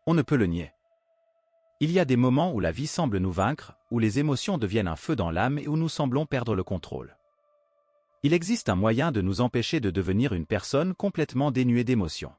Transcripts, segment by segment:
On ne peut le nier. Il y a des moments où la vie semble nous vaincre, où les émotions deviennent un feu dans l'âme et où nous semblons perdre le contrôle. Il existe un moyen de nous empêcher de devenir une personne complètement dénuée d'émotions.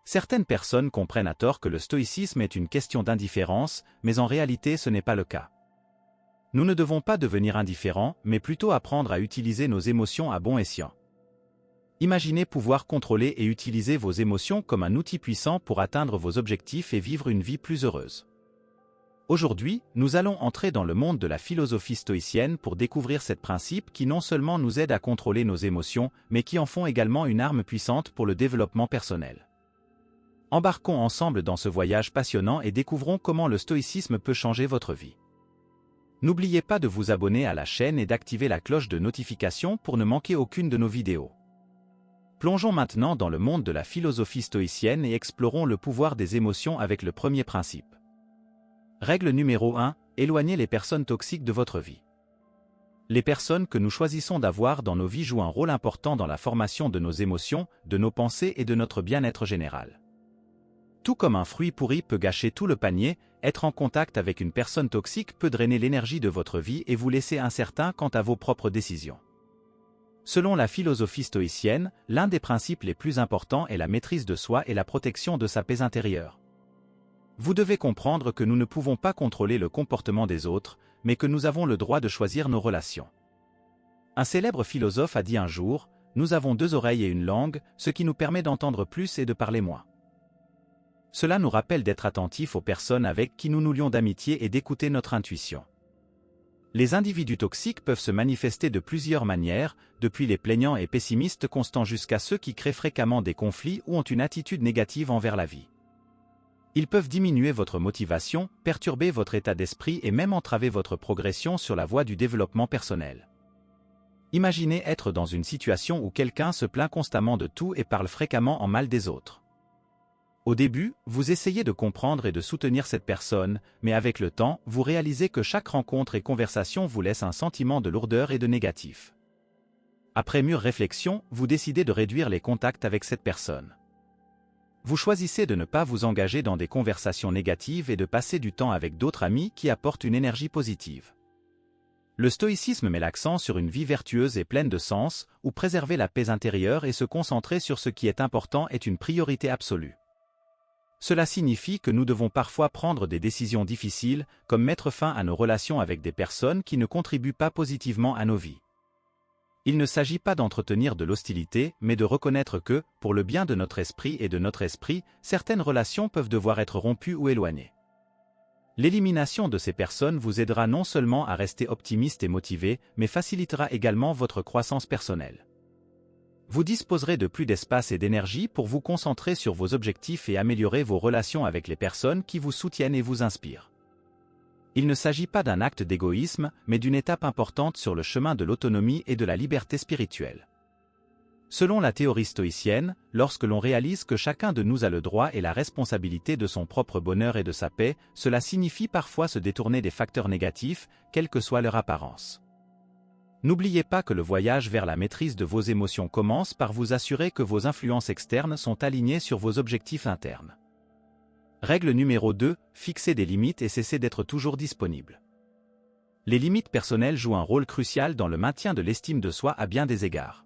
Certaines personnes comprennent à tort que le stoïcisme est une question d'indifférence, mais en réalité ce n'est pas le cas. Nous ne devons pas devenir indifférents, mais plutôt apprendre à utiliser nos émotions à bon escient. Imaginez pouvoir contrôler et utiliser vos émotions comme un outil puissant pour atteindre vos objectifs et vivre une vie plus heureuse. Aujourd'hui, nous allons entrer dans le monde de la philosophie stoïcienne pour découvrir ce principe qui non seulement nous aide à contrôler nos émotions, mais qui en font également une arme puissante pour le développement personnel. Embarquons ensemble dans ce voyage passionnant et découvrons comment le stoïcisme peut changer votre vie. N'oubliez pas de vous abonner à la chaîne et d'activer la cloche de notification pour ne manquer aucune de nos vidéos. Plongeons maintenant dans le monde de la philosophie stoïcienne et explorons le pouvoir des émotions avec le premier principe. Règle numéro 1, éloignez les personnes toxiques de votre vie. Les personnes que nous choisissons d'avoir dans nos vies jouent un rôle important dans la formation de nos émotions, de nos pensées et de notre bien-être général. Tout comme un fruit pourri peut gâcher tout le panier, être en contact avec une personne toxique peut drainer l'énergie de votre vie et vous laisser incertain quant à vos propres décisions. Selon la philosophie stoïcienne, l'un des principes les plus importants est la maîtrise de soi et la protection de sa paix intérieure. Vous devez comprendre que nous ne pouvons pas contrôler le comportement des autres, mais que nous avons le droit de choisir nos relations. Un célèbre philosophe a dit un jour, « Nous avons 2 oreilles et une langue, ce qui nous permet d'entendre plus et de parler moins. » Cela nous rappelle d'être attentifs aux personnes avec qui nous nous lions d'amitié et d'écouter notre intuition. Les individus toxiques peuvent se manifester de plusieurs manières, depuis les plaignants et pessimistes constants jusqu'à ceux qui créent fréquemment des conflits ou ont une attitude négative envers la vie. Ils peuvent diminuer votre motivation, perturber votre état d'esprit et même entraver votre progression sur la voie du développement personnel. Imaginez être dans une situation où quelqu'un se plaint constamment de tout et parle fréquemment en mal des autres. Au début, vous essayez de comprendre et de soutenir cette personne, mais avec le temps, vous réalisez que chaque rencontre et conversation vous laisse un sentiment de lourdeur et de négatif. Après mûre réflexion, vous décidez de réduire les contacts avec cette personne. Vous choisissez de ne pas vous engager dans des conversations négatives et de passer du temps avec d'autres amis qui apportent une énergie positive. Le stoïcisme met l'accent sur une vie vertueuse et pleine de sens, où préserver la paix intérieure et se concentrer sur ce qui est important est une priorité absolue. Cela signifie que nous devons parfois prendre des décisions difficiles, comme mettre fin à nos relations avec des personnes qui ne contribuent pas positivement à nos vies. Il ne s'agit pas d'entretenir de l'hostilité, mais de reconnaître que, pour le bien de notre esprit et de notre esprit, certaines relations peuvent devoir être rompues ou éloignées. L'élimination de ces personnes vous aidera non seulement à rester optimiste et motivé, mais facilitera également votre croissance personnelle. Vous disposerez de plus d'espace et d'énergie pour vous concentrer sur vos objectifs et améliorer vos relations avec les personnes qui vous soutiennent et vous inspirent. Il ne s'agit pas d'un acte d'égoïsme, mais d'une étape importante sur le chemin de l'autonomie et de la liberté spirituelle. Selon la théorie stoïcienne, lorsque l'on réalise que chacun de nous a le droit et la responsabilité de son propre bonheur et de sa paix, cela signifie parfois se détourner des facteurs négatifs, quelle que soit leur apparence. N'oubliez pas que le voyage vers la maîtrise de vos émotions commence par vous assurer que vos influences externes sont alignées sur vos objectifs internes. Règle numéro 2, fixez des limites et cessez d'être toujours disponible. Les limites personnelles jouent un rôle crucial dans le maintien de l'estime de soi à bien des égards.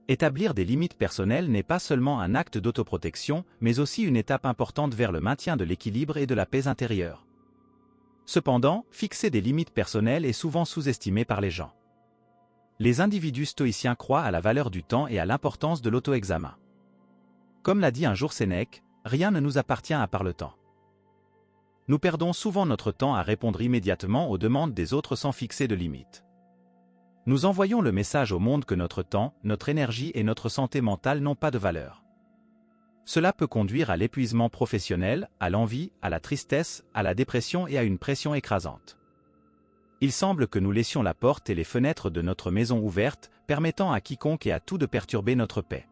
Établir des limites personnelles n'est pas seulement un acte d'autoprotection, mais aussi une étape importante vers le maintien de l'équilibre et de la paix intérieure. Cependant, fixer des limites personnelles est souvent sous-estimé par les gens. Les individus stoïciens croient à la valeur du temps et à l'importance de l'auto-examen. Comme l'a dit un jour Sénèque, rien ne nous appartient à part le temps. Nous perdons souvent notre temps à répondre immédiatement aux demandes des autres sans fixer de limites. Nous envoyons le message au monde que notre temps, notre énergie et notre santé mentale n'ont pas de valeur. Cela peut conduire à l'épuisement professionnel, à l'envie, à la tristesse, à la dépression et à une pression écrasante. Il semble que nous laissions la porte et les fenêtres de notre maison ouvertes, permettant à quiconque et à tout de perturber notre paix.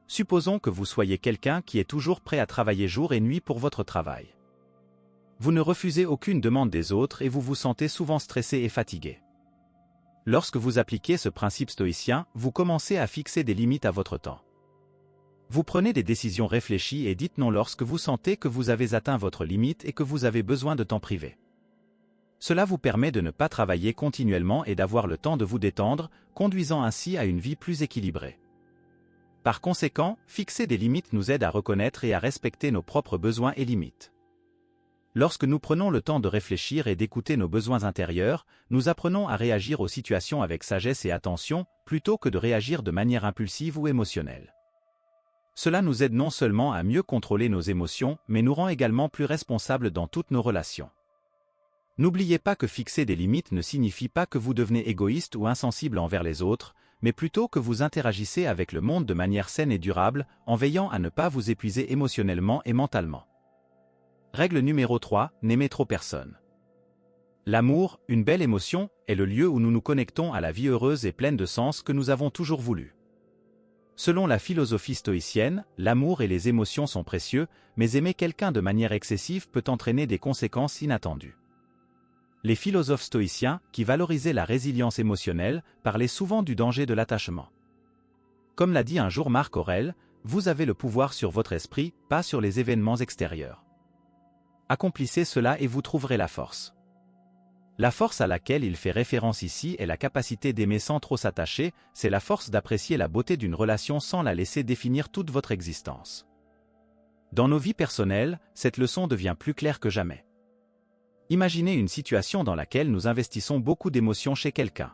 Supposons que vous soyez quelqu'un qui est toujours prêt à travailler jour et nuit pour votre travail. Vous ne refusez aucune demande des autres et vous vous sentez souvent stressé et fatigué. Lorsque vous appliquez ce principe stoïcien, vous commencez à fixer des limites à votre temps. Vous prenez des décisions réfléchies et dites non lorsque vous sentez que vous avez atteint votre limite et que vous avez besoin de temps privé. Cela vous permet de ne pas travailler continuellement et d'avoir le temps de vous détendre, conduisant ainsi à une vie plus équilibrée. Par conséquent, fixer des limites nous aide à reconnaître et à respecter nos propres besoins et limites. Lorsque nous prenons le temps de réfléchir et d'écouter nos besoins intérieurs, nous apprenons à réagir aux situations avec sagesse et attention, plutôt que de réagir de manière impulsive ou émotionnelle. Cela nous aide non seulement à mieux contrôler nos émotions, mais nous rend également plus responsables dans toutes nos relations. N'oubliez pas que fixer des limites ne signifie pas que vous devenez égoïste ou insensible envers les autres, mais plutôt que vous interagissez avec le monde de manière saine et durable, en veillant à ne pas vous épuiser émotionnellement et mentalement. Règle numéro 3, n'aimez trop personne. L'amour, une belle émotion, est le lieu où nous nous connectons à la vie heureuse et pleine de sens que nous avons toujours voulu. Selon la philosophie stoïcienne, l'amour et les émotions sont précieux, mais aimer quelqu'un de manière excessive peut entraîner des conséquences inattendues. Les philosophes stoïciens, qui valorisaient la résilience émotionnelle, parlaient souvent du danger de l'attachement. Comme l'a dit un jour Marc Aurèle, vous avez le pouvoir sur votre esprit, pas sur les événements extérieurs. Accomplissez cela et vous trouverez la force. La force à laquelle il fait référence ici est la capacité d'aimer sans trop s'attacher, c'est la force d'apprécier la beauté d'une relation sans la laisser définir toute votre existence. Dans nos vies personnelles, cette leçon devient plus claire que jamais. Imaginez une situation dans laquelle nous investissons beaucoup d'émotions chez quelqu'un.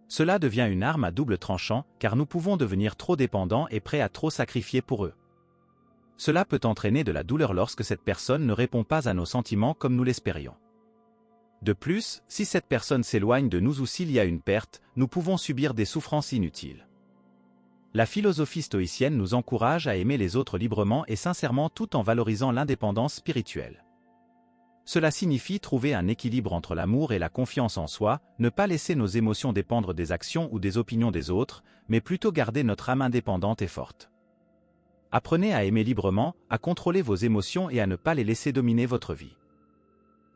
Cela devient une arme à double tranchant, car nous pouvons devenir trop dépendants et prêts à trop sacrifier pour eux. Cela peut entraîner de la douleur lorsque cette personne ne répond pas à nos sentiments comme nous l'espérions. De plus, si cette personne s'éloigne de nous ou s'il y a une perte, nous pouvons subir des souffrances inutiles. La philosophie stoïcienne nous encourage à aimer les autres librement et sincèrement tout en valorisant l'indépendance spirituelle. Cela signifie trouver un équilibre entre l'amour et la confiance en soi, ne pas laisser nos émotions dépendre des actions ou des opinions des autres, mais plutôt garder notre âme indépendante et forte. Apprenez à aimer librement, à contrôler vos émotions et à ne pas les laisser dominer votre vie.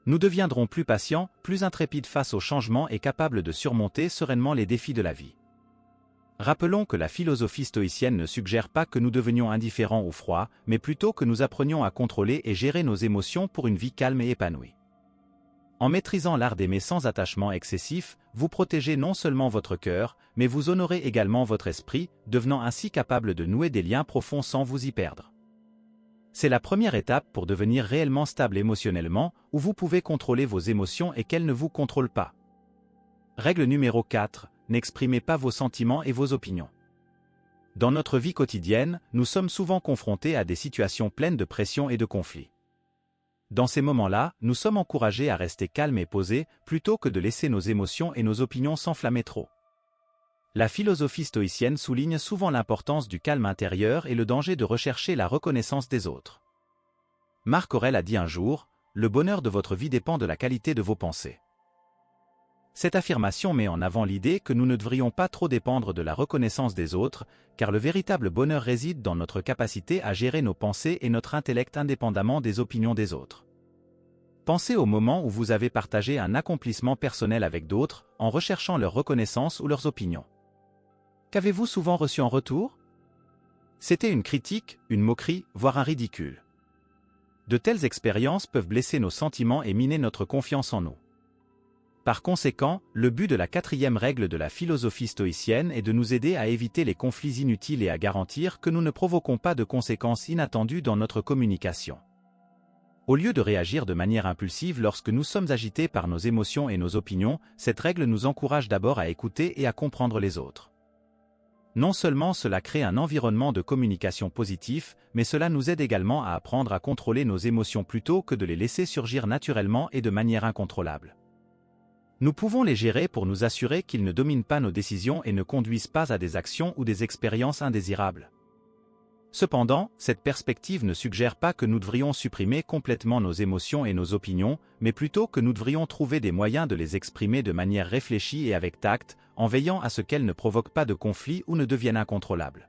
Nous deviendrons plus patients, plus intrépides face aux changements et capables de surmonter sereinement les défis de la vie. Rappelons que la philosophie stoïcienne ne suggère pas que nous devenions indifférents ou froids, mais plutôt que nous apprenions à contrôler et gérer nos émotions pour une vie calme et épanouie. En maîtrisant l'art d'aimer sans attachement excessif, vous protégez non seulement votre cœur, mais vous honorez également votre esprit, devenant ainsi capable de nouer des liens profonds sans vous y perdre. C'est la première étape pour devenir réellement stable émotionnellement, où vous pouvez contrôler vos émotions et qu'elles ne vous contrôlent pas. Règle numéro 4. N'exprimez pas vos sentiments et vos opinions. Dans notre vie quotidienne, nous sommes souvent confrontés à des situations pleines de pression et de conflits. Dans ces moments-là, nous sommes encouragés à rester calmes et posés, plutôt que de laisser nos émotions et nos opinions s'enflammer trop. La philosophie stoïcienne souligne souvent l'importance du calme intérieur et le danger de rechercher la reconnaissance des autres. Marc Aurèle a dit un jour, « Le bonheur de votre vie dépend de la qualité de vos pensées ». Cette affirmation met en avant l'idée que nous ne devrions pas trop dépendre de la reconnaissance des autres, car le véritable bonheur réside dans notre capacité à gérer nos pensées et notre intellect indépendamment des opinions des autres. Pensez au moment où vous avez partagé un accomplissement personnel avec d'autres, en recherchant leur reconnaissance ou leurs opinions. Qu'avez-vous souvent reçu en retour? C'était une critique, une moquerie, voire un ridicule. De telles expériences peuvent blesser nos sentiments et miner notre confiance en nous. Par conséquent, le but de la 4e règle de la philosophie stoïcienne est de nous aider à éviter les conflits inutiles et à garantir que nous ne provoquons pas de conséquences inattendues dans notre communication. Au lieu de réagir de manière impulsive lorsque nous sommes agités par nos émotions et nos opinions, cette règle nous encourage d'abord à écouter et à comprendre les autres. Non seulement cela crée un environnement de communication positif, mais cela nous aide également à apprendre à contrôler nos émotions plutôt que de les laisser surgir naturellement et de manière incontrôlable. Nous pouvons les gérer pour nous assurer qu'ils ne dominent pas nos décisions et ne conduisent pas à des actions ou des expériences indésirables. Cependant, cette perspective ne suggère pas que nous devrions supprimer complètement nos émotions et nos opinions, mais plutôt que nous devrions trouver des moyens de les exprimer de manière réfléchie et avec tact, en veillant à ce qu'elles ne provoquent pas de conflits ou ne deviennent incontrôlables.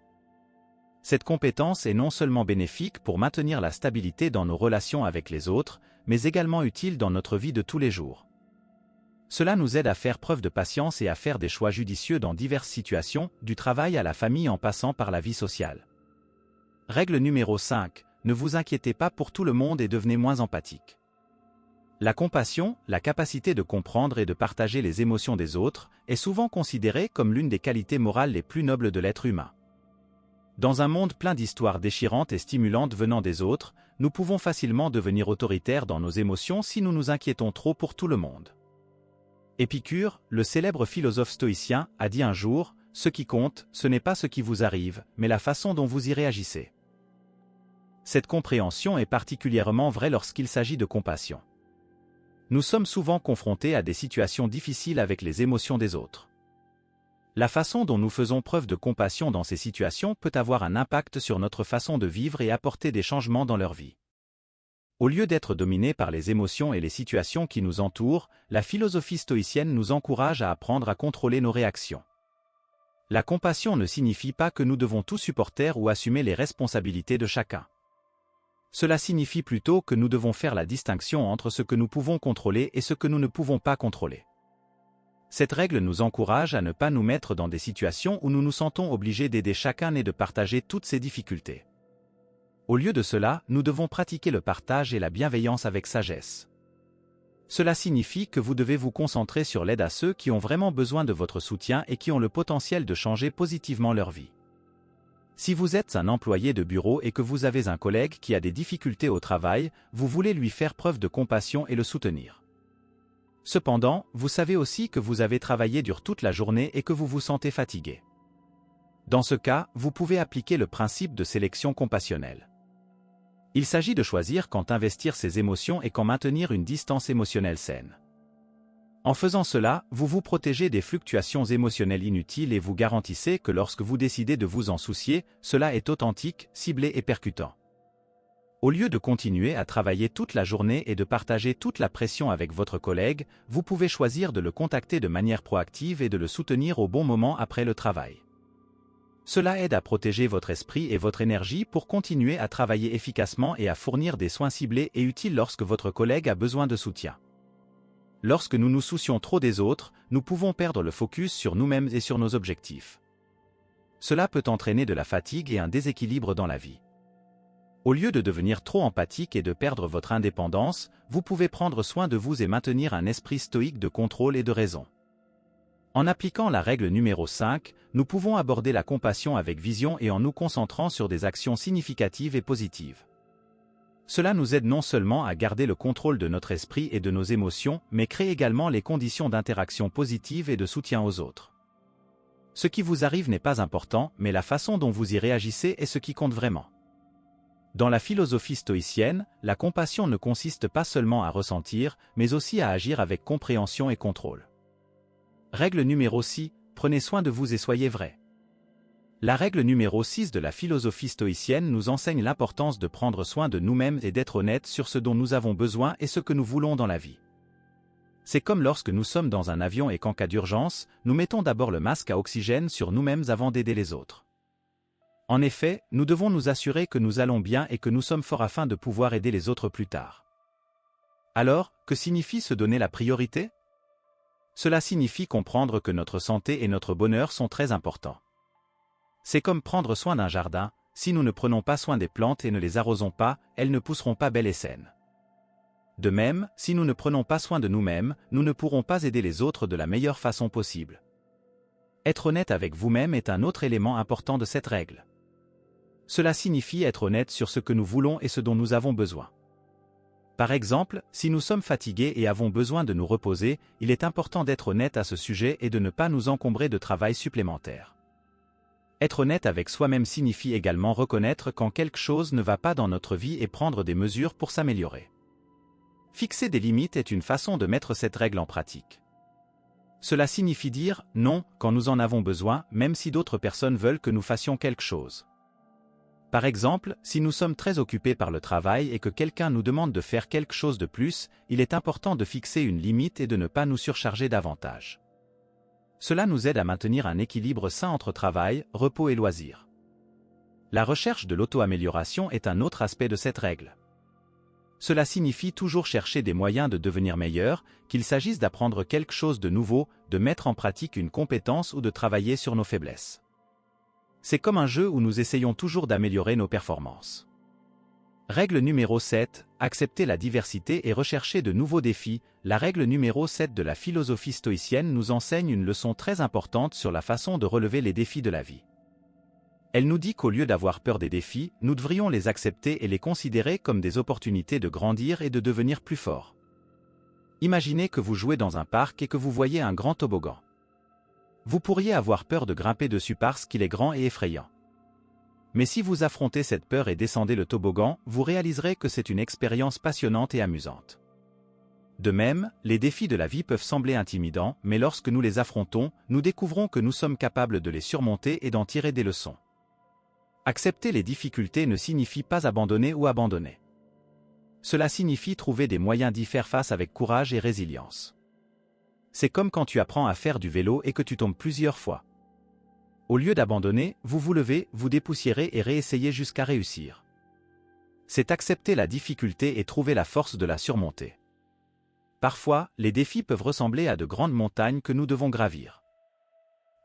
Cette compétence est non seulement bénéfique pour maintenir la stabilité dans nos relations avec les autres, mais également utile dans notre vie de tous les jours. Cela nous aide à faire preuve de patience et à faire des choix judicieux dans diverses situations, du travail à la famille en passant par la vie sociale. Règle numéro 5. Ne vous inquiétez pas pour tout le monde et devenez moins empathique. La compassion, la capacité de comprendre et de partager les émotions des autres, est souvent considérée comme l'une des qualités morales les plus nobles de l'être humain. Dans un monde plein d'histoires déchirantes et stimulantes venant des autres, nous pouvons facilement devenir autoritaires dans nos émotions si nous nous inquiétons trop pour tout le monde. Épicure, le célèbre philosophe stoïcien, a dit un jour « Ce qui compte, ce n'est pas ce qui vous arrive, mais la façon dont vous y réagissez ». Cette compréhension est particulièrement vraie lorsqu'il s'agit de compassion. Nous sommes souvent confrontés à des situations difficiles avec les émotions des autres. La façon dont nous faisons preuve de compassion dans ces situations peut avoir un impact sur notre façon de vivre et apporter des changements dans leur vie. Au lieu d'être dominés par les émotions et les situations qui nous entourent, la philosophie stoïcienne nous encourage à apprendre à contrôler nos réactions. La compassion ne signifie pas que nous devons tout supporter ou assumer les responsabilités de chacun. Cela signifie plutôt que nous devons faire la distinction entre ce que nous pouvons contrôler et ce que nous ne pouvons pas contrôler. Cette règle nous encourage à ne pas nous mettre dans des situations où nous nous sentons obligés d'aider chacun et de partager toutes ses difficultés. Au lieu de cela, nous devons pratiquer le partage et la bienveillance avec sagesse. Cela signifie que vous devez vous concentrer sur l'aide à ceux qui ont vraiment besoin de votre soutien et qui ont le potentiel de changer positivement leur vie. Si vous êtes un employé de bureau et que vous avez un collègue qui a des difficultés au travail, vous voulez lui faire preuve de compassion et le soutenir. Cependant, vous savez aussi que vous avez travaillé dur toute la journée et que vous vous sentez fatigué. Dans ce cas, vous pouvez appliquer le principe de sélection compassionnelle. Il s'agit de choisir quand investir ses émotions et quand maintenir une distance émotionnelle saine. En faisant cela, vous vous protégez des fluctuations émotionnelles inutiles et vous garantissez que lorsque vous décidez de vous en soucier, cela est authentique, ciblé et percutant. Au lieu de continuer à travailler toute la journée et de partager toute la pression avec votre collègue, vous pouvez choisir de le contacter de manière proactive et de le soutenir au bon moment après le travail. Cela aide à protéger votre esprit et votre énergie pour continuer à travailler efficacement et à fournir des soins ciblés et utiles lorsque votre collègue a besoin de soutien. Lorsque nous nous soucions trop des autres, nous pouvons perdre le focus sur nous-mêmes et sur nos objectifs. Cela peut entraîner de la fatigue et un déséquilibre dans la vie. Au lieu de devenir trop empathique et de perdre votre indépendance, vous pouvez prendre soin de vous et maintenir un esprit stoïque de contrôle et de raison. En appliquant la règle numéro 5, nous pouvons aborder la compassion avec vision et en nous concentrant sur des actions significatives et positives. Cela nous aide non seulement à garder le contrôle de notre esprit et de nos émotions, mais crée également les conditions d'interaction positive et de soutien aux autres. Ce qui vous arrive n'est pas important, mais la façon dont vous y réagissez est ce qui compte vraiment. Dans la philosophie stoïcienne, la compassion ne consiste pas seulement à ressentir, mais aussi à agir avec compréhension et contrôle. Règle numéro 6, prenez soin de vous et soyez vrai. La règle numéro 6 de la philosophie stoïcienne nous enseigne l'importance de prendre soin de nous-mêmes et d'être honnêtes sur ce dont nous avons besoin et ce que nous voulons dans la vie. C'est comme lorsque nous sommes dans un avion et qu'en cas d'urgence, nous mettons d'abord le masque à oxygène sur nous-mêmes avant d'aider les autres. En effet, nous devons nous assurer que nous allons bien et que nous sommes forts afin de pouvoir aider les autres plus tard. Alors, que signifie se donner la priorité? Cela signifie comprendre que notre santé et notre bonheur sont très importants. C'est comme prendre soin d'un jardin, si nous ne prenons pas soin des plantes et ne les arrosons pas, elles ne pousseront pas belles et saines. De même, si nous ne prenons pas soin de nous-mêmes, nous ne pourrons pas aider les autres de la meilleure façon possible. Être honnête avec vous-même est un autre élément important de cette règle. Cela signifie être honnête sur ce que nous voulons et ce dont nous avons besoin. Par exemple, si nous sommes fatigués et avons besoin de nous reposer, il est important d'être honnête à ce sujet et de ne pas nous encombrer de travail supplémentaire. Être honnête avec soi-même signifie également reconnaître quand quelque chose ne va pas dans notre vie et prendre des mesures pour s'améliorer. Fixer des limites est une façon de mettre cette règle en pratique. Cela signifie dire « non » quand nous en avons besoin, même si d'autres personnes veulent que nous fassions quelque chose. Par exemple, si nous sommes très occupés par le travail et que quelqu'un nous demande de faire quelque chose de plus, il est important de fixer une limite et de ne pas nous surcharger davantage. Cela nous aide à maintenir un équilibre sain entre travail, repos et loisirs. La recherche de l'auto-amélioration est un autre aspect de cette règle. Cela signifie toujours chercher des moyens de devenir meilleur, qu'il s'agisse d'apprendre quelque chose de nouveau, de mettre en pratique une compétence ou de travailler sur nos faiblesses. C'est comme un jeu où nous essayons toujours d'améliorer nos performances. Règle numéro 7, accepter la diversité et rechercher de nouveaux défis. La règle numéro 7 de la philosophie stoïcienne nous enseigne une leçon très importante sur la façon de relever les défis de la vie. Elle nous dit qu'au lieu d'avoir peur des défis, nous devrions les accepter et les considérer comme des opportunités de grandir et de devenir plus forts. Imaginez que vous jouez dans un parc et que vous voyez un grand toboggan. Vous pourriez avoir peur de grimper dessus parce qu'il est grand et effrayant. Mais si vous affrontez cette peur et descendez le toboggan, vous réaliserez que c'est une expérience passionnante et amusante. De même, les défis de la vie peuvent sembler intimidants, mais lorsque nous les affrontons, nous découvrons que nous sommes capables de les surmonter et d'en tirer des leçons. Accepter les difficultés ne signifie pas abandonner ou abandonner. Cela signifie trouver des moyens d'y faire face avec courage et résilience. C'est comme quand tu apprends à faire du vélo et que tu tombes plusieurs fois. Au lieu d'abandonner, vous vous levez, vous dépoussiérez et réessayez jusqu'à réussir. C'est accepter la difficulté et trouver la force de la surmonter. Parfois, les défis peuvent ressembler à de grandes montagnes que nous devons gravir.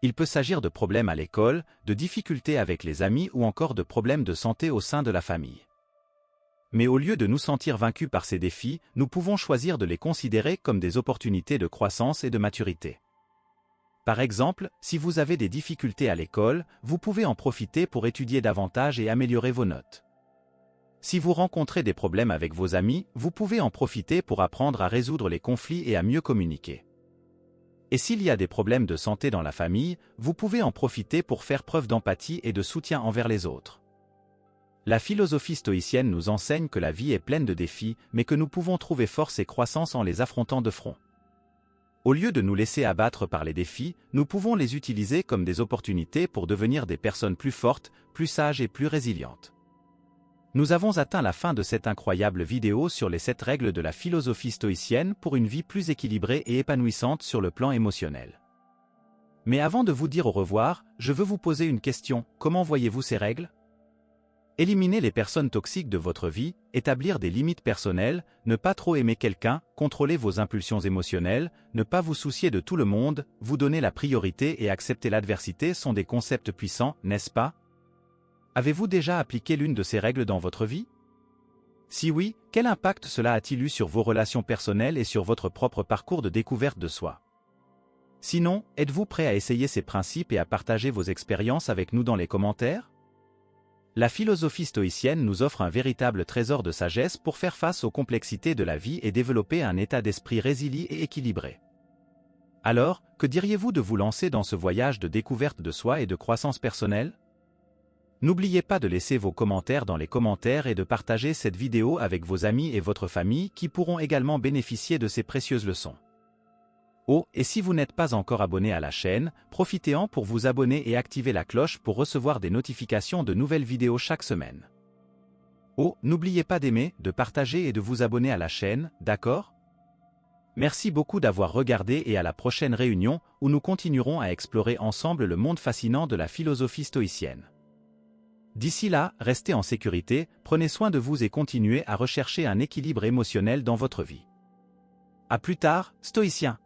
Il peut s'agir de problèmes à l'école, de difficultés avec les amis ou encore de problèmes de santé au sein de la famille. Mais au lieu de nous sentir vaincus par ces défis, nous pouvons choisir de les considérer comme des opportunités de croissance et de maturité. Par exemple, si vous avez des difficultés à l'école, vous pouvez en profiter pour étudier davantage et améliorer vos notes. Si vous rencontrez des problèmes avec vos amis, vous pouvez en profiter pour apprendre à résoudre les conflits et à mieux communiquer. Et s'il y a des problèmes de santé dans la famille, vous pouvez en profiter pour faire preuve d'empathie et de soutien envers les autres. La philosophie stoïcienne nous enseigne que la vie est pleine de défis, mais que nous pouvons trouver force et croissance en les affrontant de front. Au lieu de nous laisser abattre par les défis, nous pouvons les utiliser comme des opportunités pour devenir des personnes plus fortes, plus sages et plus résilientes. Nous avons atteint la fin de cette incroyable vidéo sur les 7 règles de la philosophie stoïcienne pour une vie plus équilibrée et épanouissante sur le plan émotionnel. Mais avant de vous dire au revoir, je veux vous poser une question. Comment voyez-vous ces règles ? Éliminer les personnes toxiques de votre vie, établir des limites personnelles, ne pas trop aimer quelqu'un, contrôler vos impulsions émotionnelles, ne pas vous soucier de tout le monde, vous donner la priorité et accepter l'adversité sont des concepts puissants, n'est-ce pas ? Avez-vous déjà appliqué l'une de ces règles dans votre vie ? Si oui, quel impact cela a-t-il eu sur vos relations personnelles et sur votre propre parcours de découverte de soi ? Sinon, êtes-vous prêt à essayer ces principes et à partager vos expériences avec nous dans les commentaires ? La philosophie stoïcienne nous offre un véritable trésor de sagesse pour faire face aux complexités de la vie et développer un état d'esprit résilient et équilibré. Alors, que diriez-vous de vous lancer dans ce voyage de découverte de soi et de croissance personnelle ? N'oubliez pas de laisser vos commentaires dans les commentaires et de partager cette vidéo avec vos amis et votre famille qui pourront également bénéficier de ces précieuses leçons. Oh, et si vous n'êtes pas encore abonné à la chaîne, profitez-en pour vous abonner et activer la cloche pour recevoir des notifications de nouvelles vidéos chaque semaine. Oh, n'oubliez pas d'aimer, de partager et de vous abonner à la chaîne, d'accord ? Merci beaucoup d'avoir regardé et à la prochaine réunion où nous continuerons à explorer ensemble le monde fascinant de la philosophie stoïcienne. D'ici là, restez en sécurité, prenez soin de vous et continuez à rechercher un équilibre émotionnel dans votre vie. À plus tard, stoïciens!